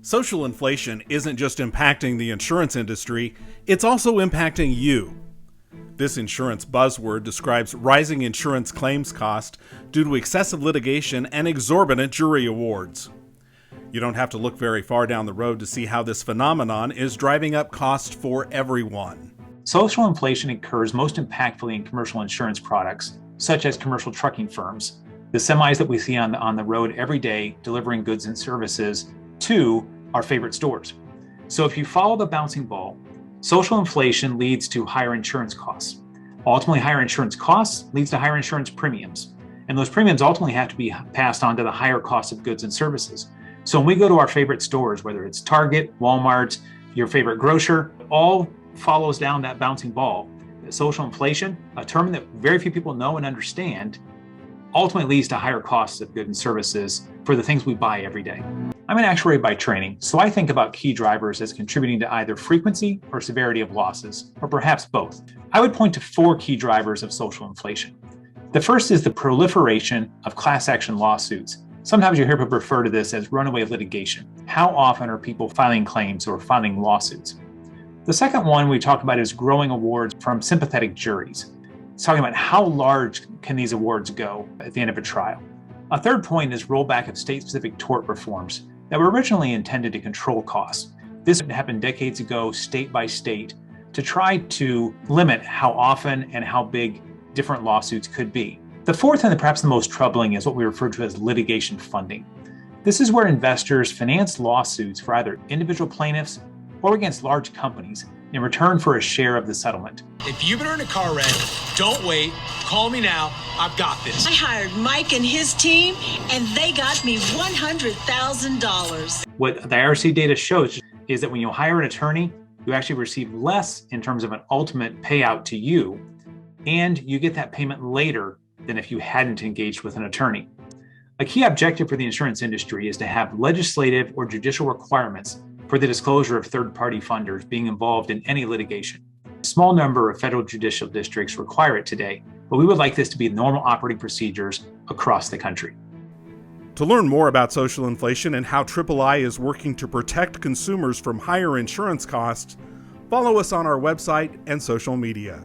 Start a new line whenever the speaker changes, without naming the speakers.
Social inflation isn't just impacting the insurance industry, it's also impacting you. This insurance buzzword describes rising insurance claims cost due to excessive litigation and exorbitant jury awards. You don't have to look very far down the road to see how this phenomenon is driving up costs for everyone.
Social inflation occurs most impactfully in commercial insurance products, such as commercial trucking firms, the semis that we see on the road every day delivering goods and services to our favorite stores. So if you follow the bouncing ball, social inflation leads to higher insurance costs. Ultimately, higher insurance costs leads to higher insurance premiums. And those premiums ultimately have to be passed on to the higher cost of goods and services. So when we go to our favorite stores, whether it's Target, Walmart, your favorite grocer, all follows down that bouncing ball. Social inflation, a term that very few people know and understand, ultimately leads to higher costs of goods and services for the things we buy every day. I'm an actuary by training, so I think about key drivers as contributing to either frequency or severity of losses, or perhaps both. I would point to 4 key drivers of social inflation. The first is the proliferation of class action lawsuits. Sometimes you hear people refer to this as runaway litigation. How often are people filing claims or filing lawsuits? The second one we talk about is growing awards from sympathetic juries. It's talking about how large can these awards go at the end of a trial. A third point is rollback of state-specific tort reforms that were originally intended to control costs. This happened decades ago, state by state, to try to limit how often and how big different lawsuits could be. The fourth and perhaps the most troubling is what we refer to as litigation funding. This is where investors finance lawsuits for either individual plaintiffs or against large companies in return for a share of the settlement.
If you've been in a car wreck, don't wait. Call me now. I've got this.
I hired Mike and his team, and they got me $100,000.
What the IRC data shows is that when you hire an attorney, you actually receive less in terms of an ultimate payout to you, and you get that payment later than if you hadn't engaged with an attorney. A key objective for the insurance industry is to have legislative or judicial requirements for the disclosure of third-party funders being involved in any litigation. A small number of federal judicial districts require it today, but we would like this to be normal operating procedures across the country.
To learn more about social inflation and how III is working to protect consumers from higher insurance costs, follow us on our website and social media.